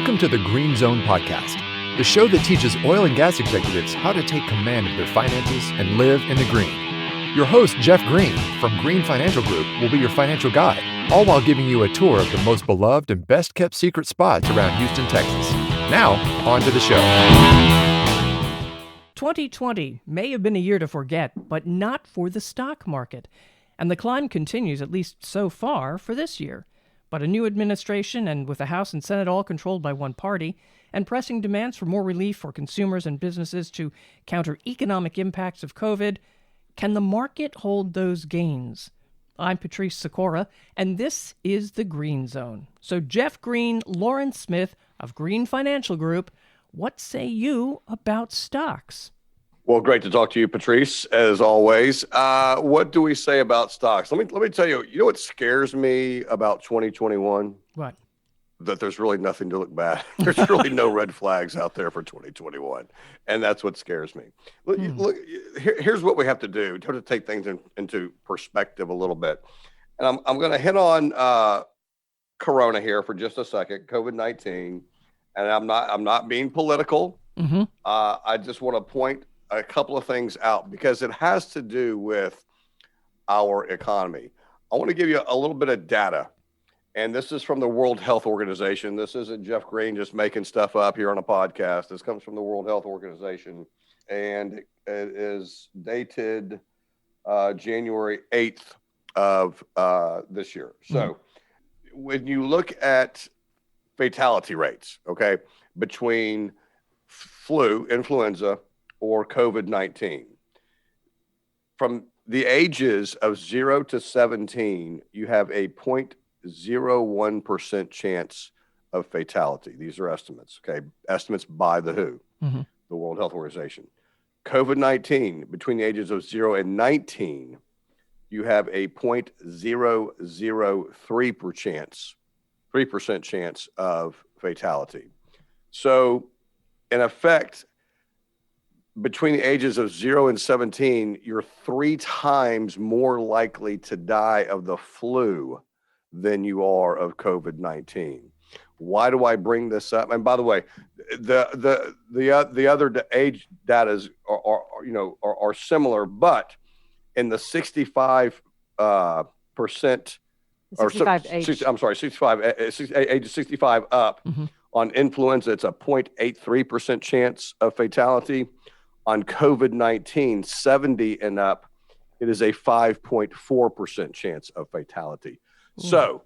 Welcome to the Green Zone Podcast, the show that teaches oil and gas executives how to take command of their finances and live in the green. Your host, Jeff Green, from Green Financial Group, will be your financial guide, all while giving you a tour of the most beloved and best-kept secret spots around Houston, Texas. Now, on to the show. 2020 may have been a year to forget, but not for the stock market. And the climb continues, at least so far, for this year. But a new administration, and with the House and Senate all controlled by one party, and pressing demands for more relief for consumers and businesses to counter economic impacts of COVID, can the market hold those gains? I'm Patrice Sikora, and this is the Green Zone. So Jeff Green, Lauren Smith of Green Financial Group, what say you about stocks? Well, great to talk to you, Patrice, as always. What do we say about stocks? Let me tell you, you know what scares me about 2021? What? That there's really nothing to look bad. There's really no red flags out there for 2021. And that's what scares me. Look, here's what we have to do. We have to take things into perspective a little bit. And I'm going to hit on Corona here for just a second, COVID-19. And I'm not being political. Mm-hmm. I just want to point a couple of things out because it has to do with our economy. I want to give you a little bit of data, and this is from the World Health Organization. This isn't Jeff Green just making stuff up here on a podcast. This comes from the World Health Organization, and it is dated January 8th of this year. So when you look at fatality rates, okay, between flu, influenza, or COVID-19. From the ages of 0 to 17, you have a 0.01% chance of fatality. These are estimates, okay? Estimates by the WHO, the World Health Organization. COVID-19, between the ages of 0 and 19, you have a 3% chance of fatality. So, in effect, between the ages of 0 and 17, you're 3 times more likely to die of the flu than you are of COVID-19. Why do I bring this up? And by the way, the other age data are similar, but in the 65 percent or 65 age 65 up on influenza, it's a 0.83% chance of fatality. On COVID-19, 70 and up, it is a 5.4% chance of fatality. So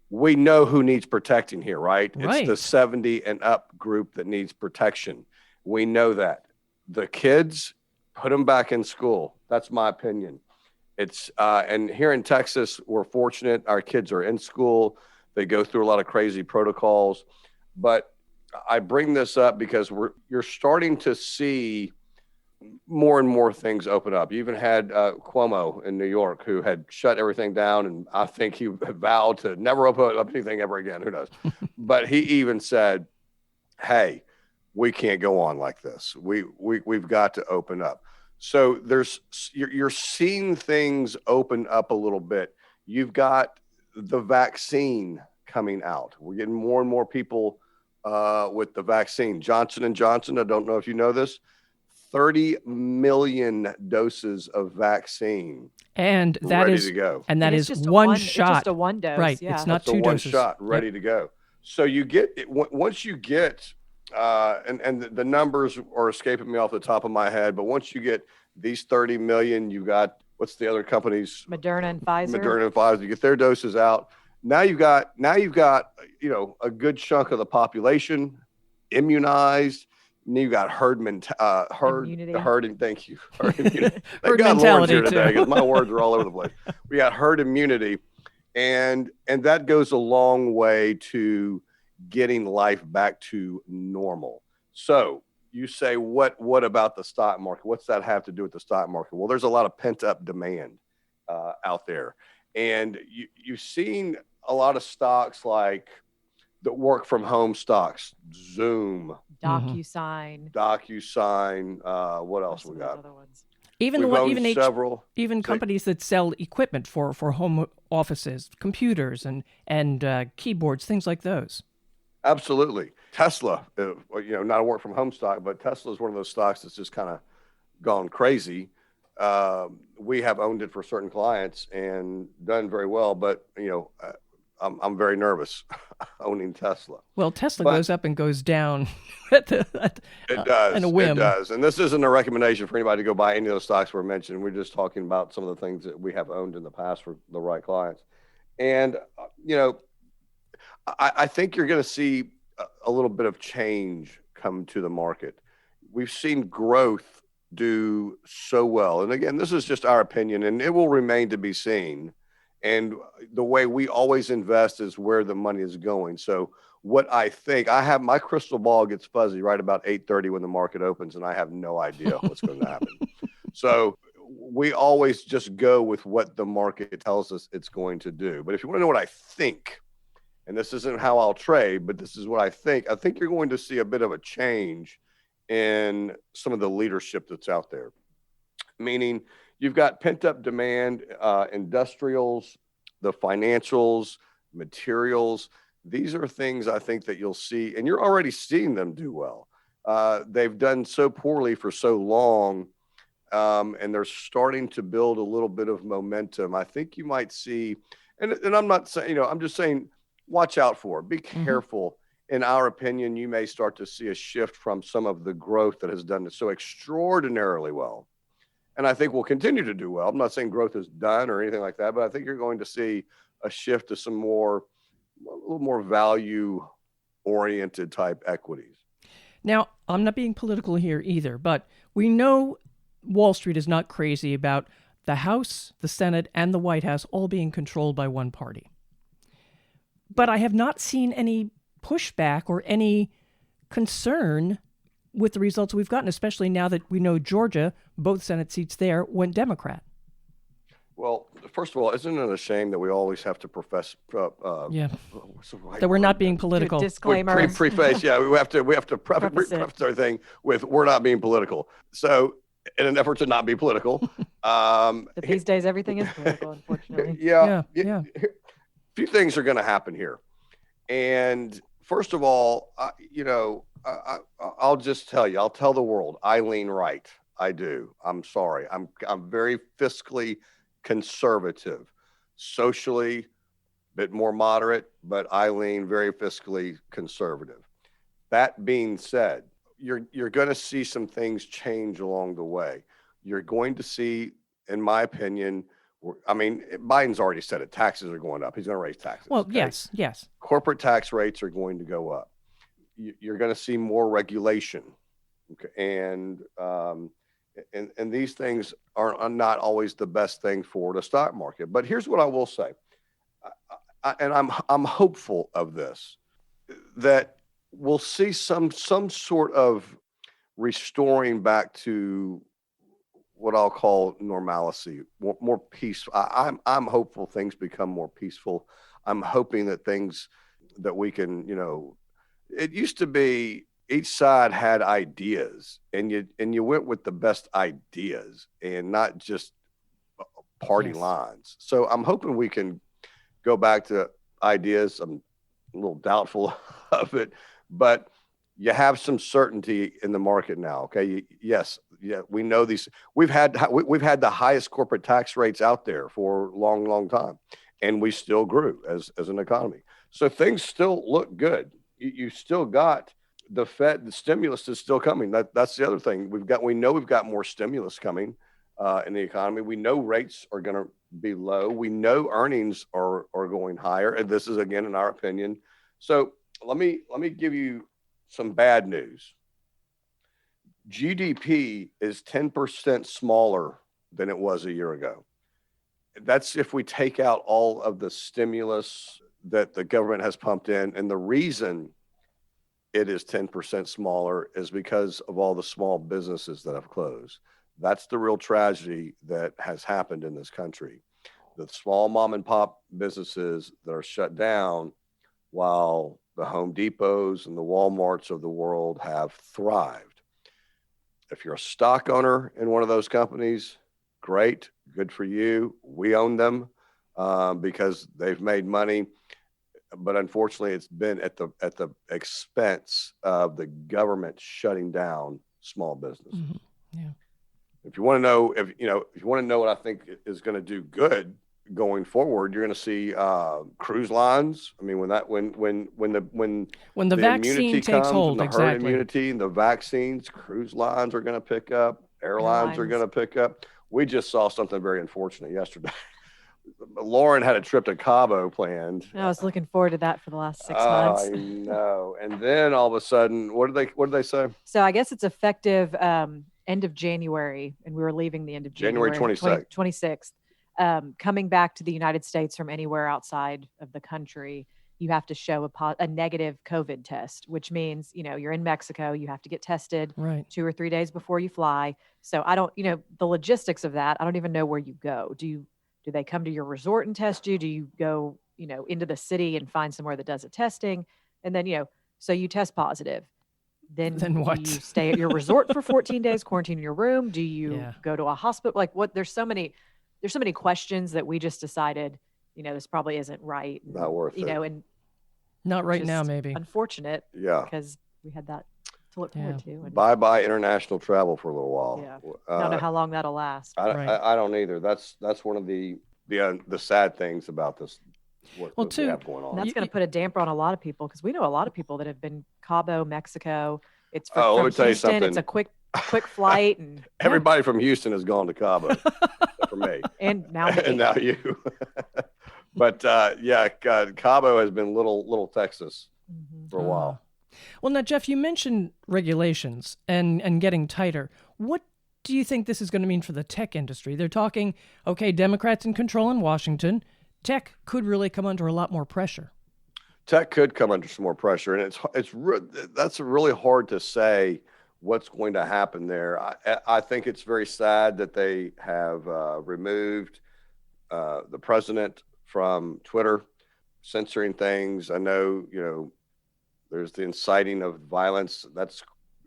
we know who needs protecting here, right? It's the 70 and up group that needs protection. We know that. The kids, put them back in school. That's my opinion. It's and here in Texas, we're fortunate. Our kids are in school. They go through a lot of crazy protocols. But I bring this up because you're starting to see more and more things open up. You even had Cuomo in New York, who had shut everything down, and I think he vowed to never open up anything ever again. Who knows? But he even said, "Hey, we can't go on like this. We've got to open up." So you're seeing things open up a little bit. You've got the vaccine coming out. We're getting more and more people with the vaccine. Johnson & Johnson, I don't know if you know this, 30 million doses of vaccine. And that ready is to go. And that is just one shot. It's just a one dose. Right. Yeah. It's not It's a two one doses. shot ready to go. So you get it once you get and the numbers are escaping me off the top of my head, but once you get these 30 million, you got what's the other companies? Moderna and Pfizer. You get their doses out. Now you've got a good chunk of the population immunized. And you got herd immunity. Thank you. Herd immunity. Herd God mentality Lauren's here too. today because my words are all over the place. We got herd immunity, and that goes a long way to getting life back to normal. So you say, what about the stock market? What's that have to do with the stock market? Well, there's a lot of pent up demand out there, and you've seen a lot of stocks like the work from home stocks, Zoom, DocuSign. What else we got? Other ones. Even Several. Even companies that sell equipment for home offices, computers and keyboards, things like those. Absolutely. Tesla, not a work from home stock, but Tesla is one of those stocks that's just kind of gone crazy. We have owned it for certain clients and done very well, but I'm very nervous owning Tesla. Well, Tesla goes up and goes down it does. In a whim. It does. And this isn't a recommendation for anybody to go buy any of those stocks we're mentioning. We're just talking about some of the things that we have owned in the past for the right clients. And, I think you're going to see a little bit of change come to the market. We've seen growth do so well. And again, this is just our opinion, and it will remain to be seen. And the way we always invest is where the money is going. So what I think, my crystal ball gets fuzzy right about 8:30 when the market opens, and I have no idea what's going to happen. So we always just go with what the market tells us it's going to do. But if you want to know what I think, and this isn't how I'll trade, but this is what I think you're going to see a bit of a change in some of the leadership that's out there. Meaning you've got pent-up demand, industrials, the financials, materials. These are things I think that you'll see, and you're already seeing them do well. They've done so poorly for so long, and they're starting to build a little bit of momentum. I think you might see, and I'm not saying, I'm just saying, watch out for it. Be careful. Mm-hmm. In our opinion, you may start to see a shift from some of the growth that has done it so extraordinarily well. And I think we'll continue to do well. I'm not saying growth is done or anything like that, but I think you're going to see a shift to a little more value-oriented type equities. Now, I'm not being political here either, but we know Wall Street is not crazy about the House, the Senate, and the White House all being controlled by one party. But I have not seen any pushback or any concern with the results we've gotten, especially now that we know Georgia, both Senate seats there, went Democrat. Well, first of all, isn't it a shame that we always have to profess? That we're not being political. Disclaimer. Preface. Yeah, we have to preface everything with "we're not being political." So, in an effort to not be political, these days everything is political, unfortunately. Yeah. A few things are going to happen here, and first of all, I'll just tell you. I'll tell the world. I lean right. I do. I'm sorry. I'm very fiscally conservative, socially a bit more moderate, but I lean very fiscally conservative. That being said, you're going to see some things change along the way. You're going to see, in my opinion, Biden's already said it. Taxes are going up. He's going to raise taxes. Well, okay? Yes. Corporate tax rates are going to go up. You're going to see more regulation. Okay? And these things are not always the best thing for the stock market. But here's what I will say. I'm hopeful of this, that we'll see some sort of restoring back to what I'll call normalcy, more peace. I'm hopeful things become more peaceful. I'm hoping that things that we can, it used to be each side had ideas, and you went with the best ideas and not just party lines. So I'm hoping we can go back to ideas. I'm a little doubtful of it, but you have some certainty in the market now. Okay. Yes. Yeah. We know these, we've had the highest corporate tax rates out there for a long, long time, and we still grew as an economy. So things still look good. You still got the Fed, the stimulus is still coming. That's the other thing. We know we've got more stimulus coming in the economy. We know rates are going to be low. We know earnings are going higher. And this is, again, in our opinion. So let me give you some bad news. GDP is 10% smaller than it was a year ago. That's if we take out all of the stimulus that the government has pumped in. And the reason it is 10% smaller is because of all the small businesses that have closed. That's the real tragedy that has happened in this country. The small mom and pop businesses that are shut down, while the Home Depots and the Walmarts of the world have thrived. If you're a stock owner in one of those companies, great, good for you. We own them because they've made money. but unfortunately, it's been at the expense of the government shutting down small businesses. Mm-hmm. Yeah. If you want to know, if you want to know what I think is going to do good going forward, you're going to see cruise lines. I mean, when the vaccine immunity takes comes, hold, and the exactly. herd immunity, and the vaccines, cruise lines are going to pick up. Airlines are going to pick up. We just saw something very unfortunate yesterday. Lauren had a trip to Cabo planned. I was looking forward to that for the last 6 months. I know. And then all of a sudden, what did they say? So I guess it's effective end of January, and we were leaving the end of January 26th. Coming back to the United States from anywhere outside of the country, you have to show a negative COVID test, which means, you're in Mexico, you have to get tested 2 or 3 days before you fly. So I don't, the logistics of that, I don't even know where you go. Do they come to your resort and test you? Do you go, into the city and find somewhere that does the testing? And then, so you test positive. Then what? Do you stay at your resort for 14 days, quarantine in your room? Do you go to a hospital? Like what? There's so many questions that we just decided, this probably isn't right. Not worth it. And not right now, maybe. Unfortunate. Yeah. Because we had that to look forward to. And bye international travel for a little while. Yeah. I don't know how long that'll last. I don't either. That's one of the sad things about this. What we have going on. That's going to put a damper on a lot of people, because we know a lot of people that have been Cabo, Mexico. It's from let me tell you something. It's a quick flight, and everybody from Houston has gone to Cabo, except for me, and now me. And now you. But Cabo has been little Texas for a while. Well, now, Jeff, you mentioned regulations and getting tighter. What do you think this is going to mean for the tech industry? They're talking, okay, Democrats in control in Washington. Tech could really come under a lot more pressure. Tech could come under some more pressure, and that's really hard to say what's going to happen there. I think it's very sad that they have removed the president from Twitter, censoring things. I know, there's the inciting of violence. That's,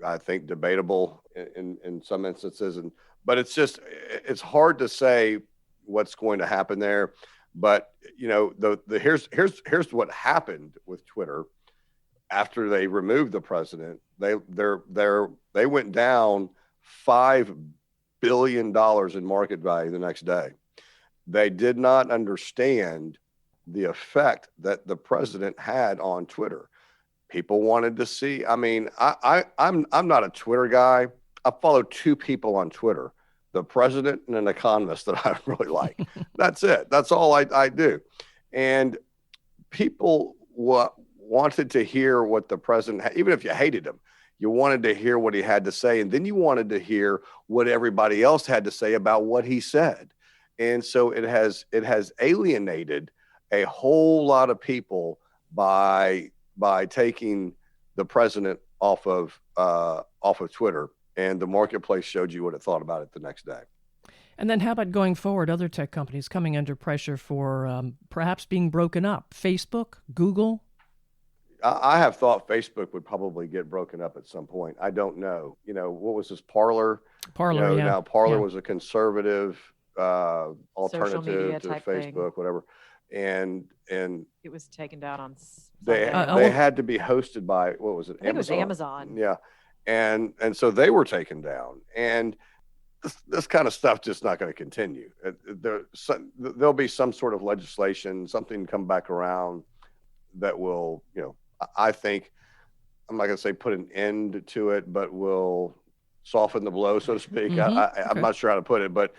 I think, debatable in some instances, but it's hard to say what's going to happen there. But here's what happened with Twitter after they removed the president. They went down $5 billion in market value the next day. They did not understand the effect that the president had on Twitter. People wanted to see. I mean, I'm not a Twitter guy. I follow 2 people on Twitter: the president and an economist that I really like. That's it. That's all I do. And people wanted to hear what the president had, even if you hated him, you wanted to hear what he had to say. And then you wanted to hear what everybody else had to say about what he said. And so it has alienated a whole lot of people by taking the president off of Twitter. And the marketplace showed you what it thought about it the next day. And then how about going forward, other tech companies coming under pressure for perhaps being broken up? Facebook, Google? I have thought Facebook would probably get broken up at some point. I don't know. What was this, Parler? Parler, yeah. Now, Parler was a conservative alternative to Facebook, thing. Whatever. And it was taken down on they had to be hosted by, what was it? I think it was Amazon. Yeah. And so they were taken down, and this kind of stuff just not going to continue. There'll be some sort of legislation, something come back around that will, I think, I'm not going to say put an end to it, but will soften the blow, so to speak. Mm-hmm. I'm not sure how to put it, but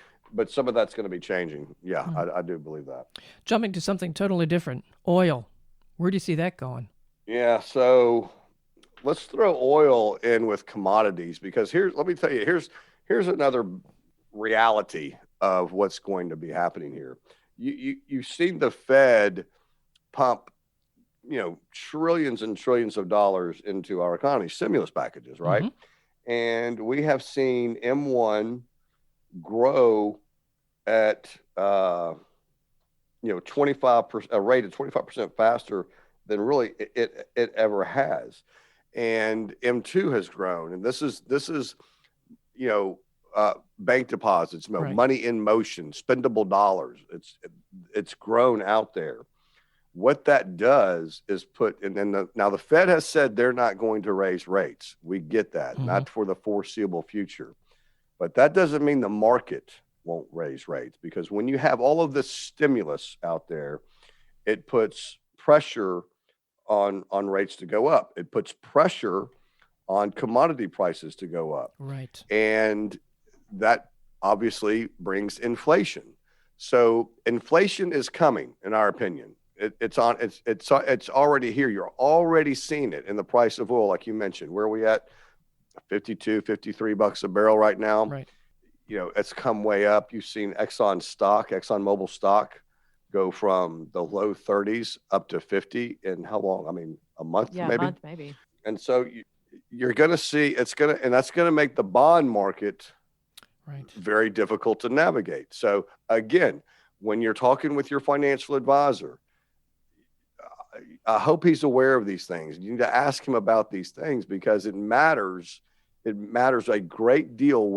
some of that's going to be changing. Yeah, I do believe that. Jumping to something totally different, oil. Where do you see that going? Yeah, so let's throw oil in with commodities, because let me tell you, here's another reality of what's going to be happening here. You've seen the Fed pump, trillions and trillions of dollars into our economy, stimulus packages, right? Mm-hmm. And we have seen M1 grow at 25%, a rate of 25% faster than really it ever has. And M2 has grown, and this is bank deposits, money in motion, spendable dollars. It's grown out there. what that does is now the Fed has said they're not going to raise rates. We get that, not for the foreseeable future. But that doesn't mean the market won't raise rates, because when you have all of this stimulus out there, it puts pressure on rates to go up. It puts pressure on commodity prices to go up. Right. And that obviously brings inflation. So inflation is coming, in our opinion. It's already here. You're already seeing it in the price of oil, like you mentioned. Where are we at? $52-$53 a barrel right now. Right. It's come way up. You've seen ExxonMobil stock go from the low 30s up to 50 in how long? I mean, a month, maybe? A month, maybe. And so you're going to see that's going to make the bond market very difficult to navigate. So again, when you're talking with your financial advisor, I hope he's aware of these things. You need to ask him about these things, because it matters. It matters a great deal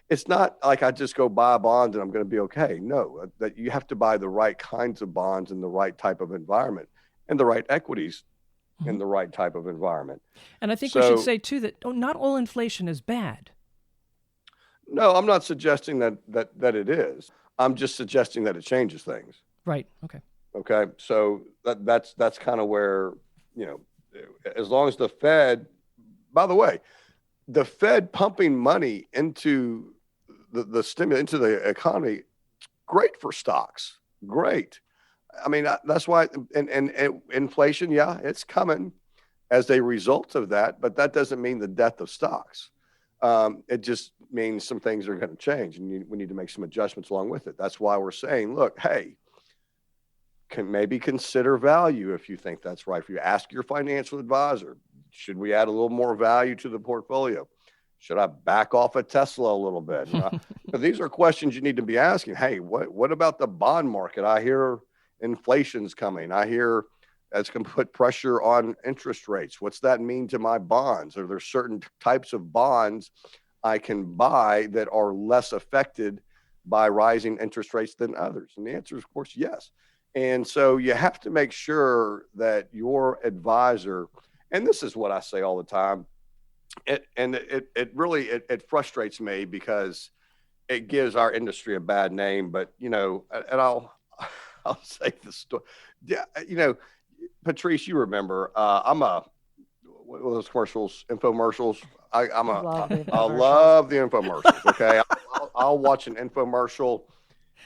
it's not like I just go buy a bond and I'm going to be okay. No, that you have to buy the right kinds of bonds in the right type of environment, and the right equities in the right type of environment. And I think we should say too that not all inflation is bad. No, I'm not suggesting that it is. I'm just suggesting that it changes things. Right. Okay. Okay. So that's kind of where, as long as the Fed, by the way, the Fed pumping money into the stimulus, into the economy, great for stocks. Great. I mean, that's why, and inflation, it's coming as a result of that, but that doesn't mean the death of stocks. It just means some things are going to change, and we need to make some adjustments along with it. That's why we're saying, look, hey, can maybe consider value if you think that's right for you. Ask your financial advisor, should we add a little more value to the portfolio? Should I back off a Tesla a little bit? These are questions you need to be asking. Hey, what about the bond market? I hear inflation's coming. I hear that's going to put pressure on interest rates. What's that mean to my bonds? Are there certain types of bonds I can buy that are less affected by rising interest rates than others? And the answer is, of course, yes. And so you have to make sure that your advisor, and this is what I say all the time, it really frustrates me, because it gives our industry a bad name. But, and I'll say the story. Yeah, Patrice, you remember, I'm one of those commercials, infomercials. I love the infomercials. Okay. I'll watch an infomercial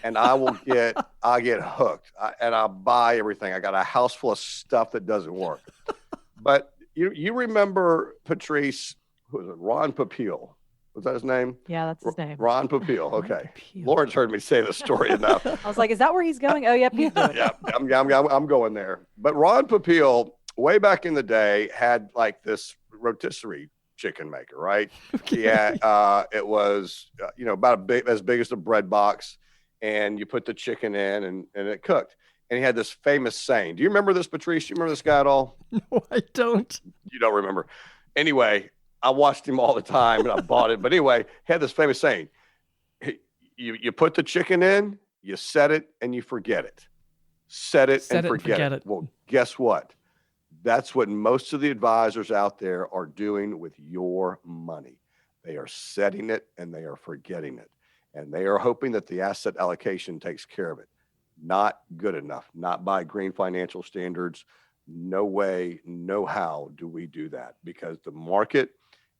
and I get hooked, and I'll buy everything. I got a house full of stuff that doesn't work. But you remember, Patrice, who was it? Ron Popeil. Was that his name? Yeah, that's his name. Ron Popeil. Okay. Lauren's heard me say the story enough. I was like, is that where he's going? Oh, yep, he's doing it. Yeah, I'm going there. But Ron Popeil, way back in the day, had like this rotisserie chicken maker, right? He had, it was, about as big as a bread box, and you put the chicken in and it cooked. And he had this famous saying. Do you remember this, Patrice? Do you remember this guy at all? No, I don't. You don't remember. Anyway, I watched him all the time and I bought it. But anyway, he had this famous saying. You put the chicken in, you set it, and you forget it. Set it and forget it. Well, guess what? That's what most of the advisors out there are doing with your money. They are setting it and they are forgetting it. And they are hoping that the asset allocation takes care of it. Not good enough. Not by green financial standards. No way, no how do we do that, because the market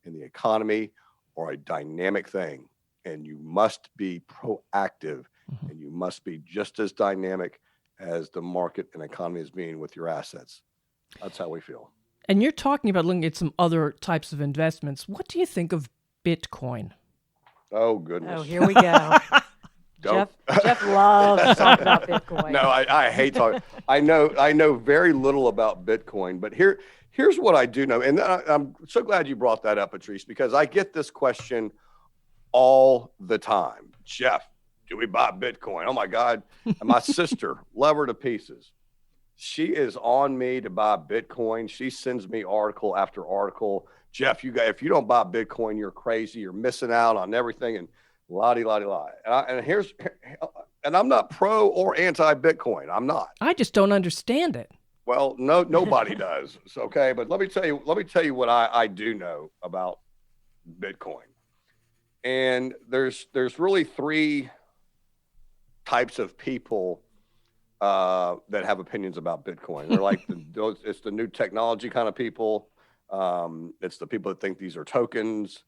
and the economy are a dynamic thing, and you must be proactive, and you must be just as dynamic as the market and economy is being with your assets. That's how we feel. And you're talking about looking at some other types of investments. What do you think of Bitcoin? Oh, goodness. Oh, here we go. Jeff loves to talk about Bitcoin. No, I hate talking. I know very little about Bitcoin, but here's what I do know. And I'm so glad you brought that up, Patrice, because I get this question all the time. Jeff, do we buy Bitcoin? Oh my God. And my sister, love her to pieces. She is on me to buy Bitcoin. She sends me article after article. Jeff, if you don't buy Bitcoin, you're crazy. You're missing out on everything. And la-di-la-di-la. And and I'm not pro or anti-Bitcoin. I'm not. I just don't understand it. Well, nobody does. So, okay, but let me tell you what I do know about Bitcoin. And there's really three types of people that have opinions about Bitcoin. They're like it's the new technology kind of people. It's the people that think these are tokens.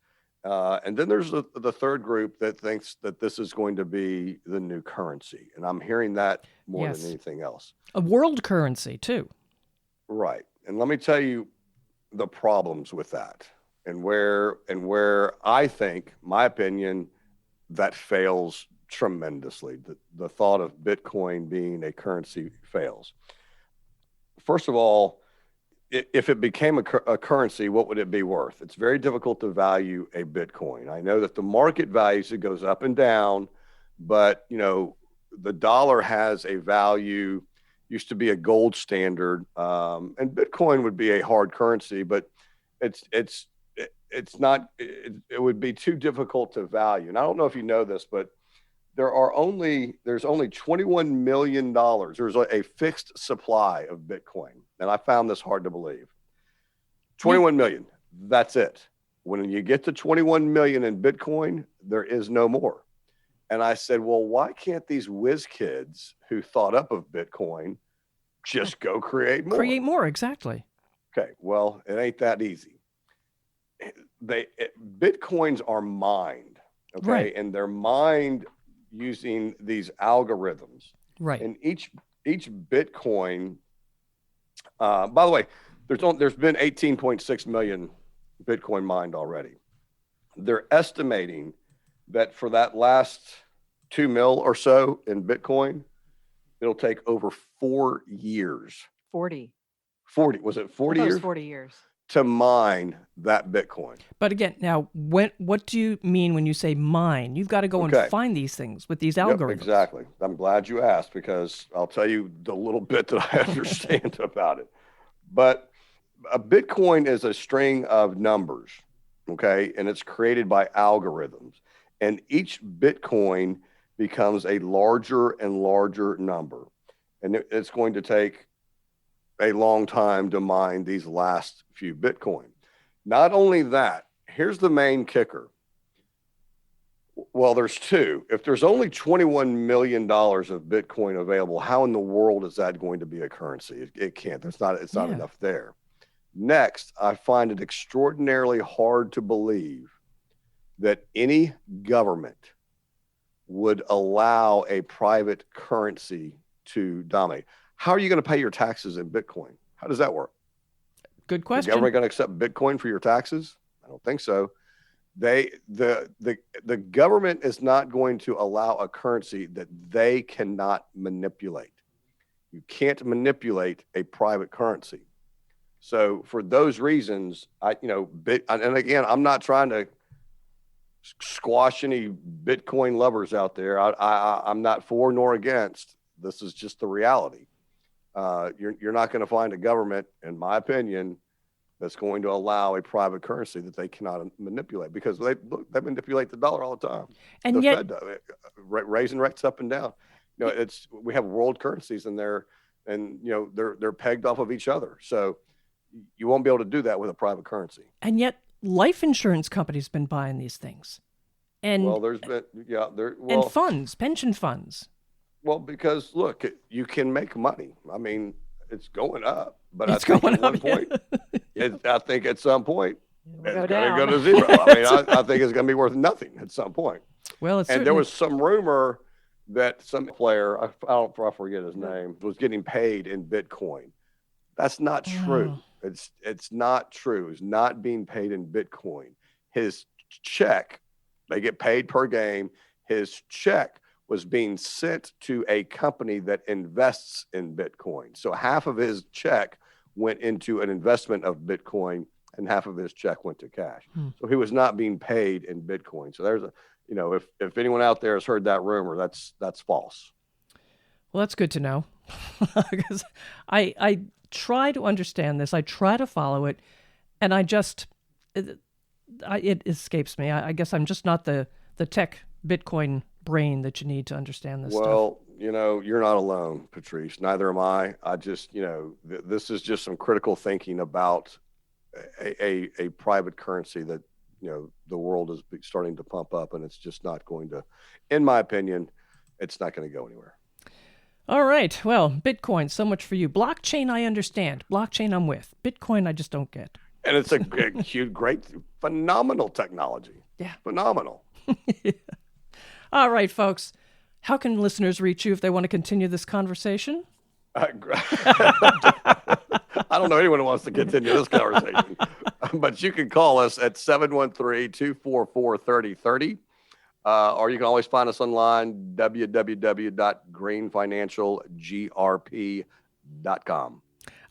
And then there's the third group that thinks that this is going to be the new currency. And I'm hearing that more than anything else. A world currency, too. Right. And let me tell you the problems with that and where I think, my opinion, that fails tremendously. The thought of Bitcoin being a currency fails. First of all, if it became a currency, what would it be worth? It's very difficult to value a Bitcoin. I know that the market values, it goes up and down, but the dollar has a value, used to be a gold standard, and Bitcoin would be a hard currency, but it's not, it would be too difficult to value. And I don't know if you know this, but there's only $21 million. There's a fixed supply of Bitcoin. And I found this hard to believe. 21 million. That's it. When you get to 21 million in Bitcoin, there is no more. And I said, well, why can't these whiz kids who thought up of Bitcoin just go create more? Create more, exactly. Okay. Well, it ain't that easy. Bitcoins are mined. Okay. Right. And they're mined using these algorithms. Right. And each Bitcoin, by the way, there's been 18.6 million Bitcoin mined already. They're estimating that for that last 2 mil or so in Bitcoin, it'll take over 4 years. 40. Was it 40 years? 40 years. To mine that Bitcoin. But again, now, what do you mean when you say mine? You've got to go and find these things with these algorithms. Yep, exactly. I'm glad you asked, because I'll tell you the little bit that I understand about it. But a Bitcoin is a string of numbers, okay? And it's created by algorithms. And each Bitcoin becomes a larger and larger number. And it's going to take a long time to mine these last few Bitcoin. Not only that, here's the main kicker. Well, there's two. If there's only $21 million of Bitcoin available, how in the world is that going to be a currency? It can't. It's not enough there. Next, I find it extraordinarily hard to believe that any government would allow a private currency to dominate. How are you going to pay your taxes in Bitcoin? How does that work? Good question. Is the government going to accept Bitcoin for your taxes? I don't think so. The government is not going to allow a currency that they cannot manipulate. You can't manipulate a private currency. So for those reasons, and again, I'm not trying to squash any Bitcoin lovers out there. I'm not for nor against. This is just the reality. You're not going to find a government, in my opinion, that's going to allow a private currency that they cannot manipulate, because they manipulate the dollar all the time. And the yet, Fed does, raising rates up and down. We have world currencies in there, and they're pegged off of each other. So you won't be able to do that with a private currency. And yet, life insurance companies have been buying these things, and and funds, pension funds. Well, because look, you can make money. I mean, it's going up, but I think at some point, it's going to go to zero. I mean, I think it's going to be worth nothing at some point. Well, there was some rumor that some player, I forget his name, was getting paid in Bitcoin. That's not true. It's not true. He's not being paid in Bitcoin. His check, they get paid per game. His check was being sent to a company that invests in Bitcoin. So half of his check went into an investment of Bitcoin, and half of his check went to cash. So he was not being paid in Bitcoin. So there's if anyone out there has heard that rumor, that's false. Well, that's good to know, because I try to understand this. I try to follow it, and it escapes me. I guess I'm just not the tech Bitcoin brain that you need to understand this stuff. Well, you're not alone, Patrice. Neither am I. I just, this is just some critical thinking about a private currency that, the world is starting to pump up, and it's just not going to, in my opinion, it's not going to go anywhere. All right. Well, Bitcoin, so much for you. Blockchain, I understand. Blockchain, I'm with. Bitcoin, I just don't get. And it's a huge, great, phenomenal technology. Yeah. Phenomenal. All right, folks. How can listeners reach you if they want to continue this conversation? I don't know anyone who wants to continue this conversation, but you can call us at 713-244-3030. Or you can always find us online, www.greenfinancialgrp.com.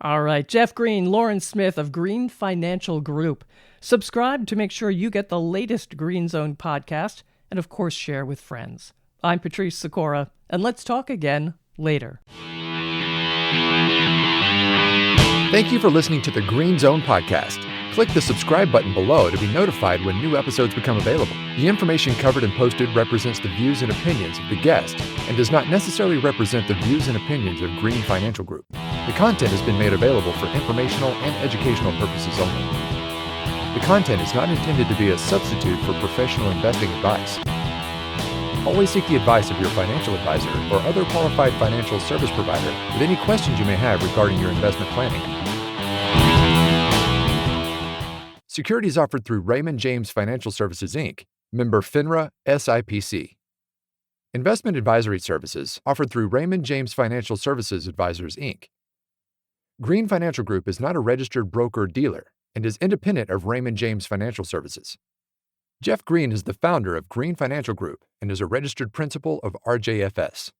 All right. Jeff Green, Lauren Smith of Green Financial Group. Subscribe to make sure you get the latest Green Zone podcast, and of course, share with friends. I'm Patrice Sikora, and let's talk again later. Thank you for listening to the Green Zone podcast. Click the subscribe button below to be notified when new episodes become available. The information covered and posted represents the views and opinions of the guest and does not necessarily represent the views and opinions of Green Financial Group. The content has been made available for informational and educational purposes only. The content is not intended to be a substitute for professional investing advice. Always seek the advice of your financial advisor or other qualified financial service provider with any questions you may have regarding your investment planning. Securities offered through Raymond James Financial Services, Inc., member FINRA SIPC. Investment advisory services offered through Raymond James Financial Services Advisors, Inc. Green Financial Group is not a registered broker-dealer and is independent of Raymond James Financial Services. Jeff Green is the founder of Green Financial Group and is a registered principal of RJFS.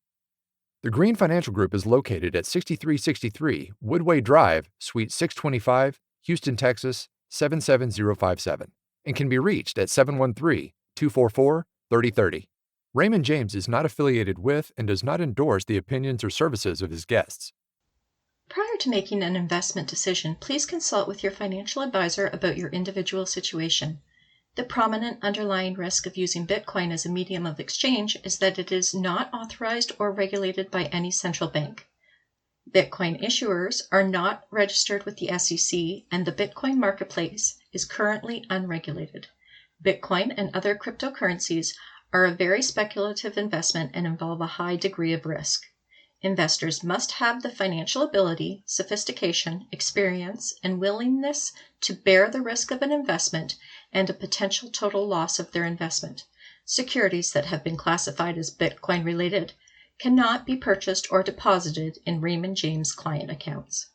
The Green Financial Group is located at 6363 Woodway Drive, Suite 625, Houston, Texas, 77057, and can be reached at 713-244-3030. Raymond James is not affiliated with and does not endorse the opinions or services of his guests. Prior to making an investment decision, please consult with your financial advisor about your individual situation. The prominent underlying risk of using Bitcoin as a medium of exchange is that it is not authorized or regulated by any central bank. Bitcoin issuers are not registered with the SEC, and the Bitcoin marketplace is currently unregulated. Bitcoin and other cryptocurrencies are a very speculative investment and involve a high degree of risk. Investors must have the financial ability, sophistication, experience, and willingness to bear the risk of an investment and a potential total loss of their investment. Securities that have been classified as Bitcoin related cannot be purchased or deposited in Raymond James client accounts.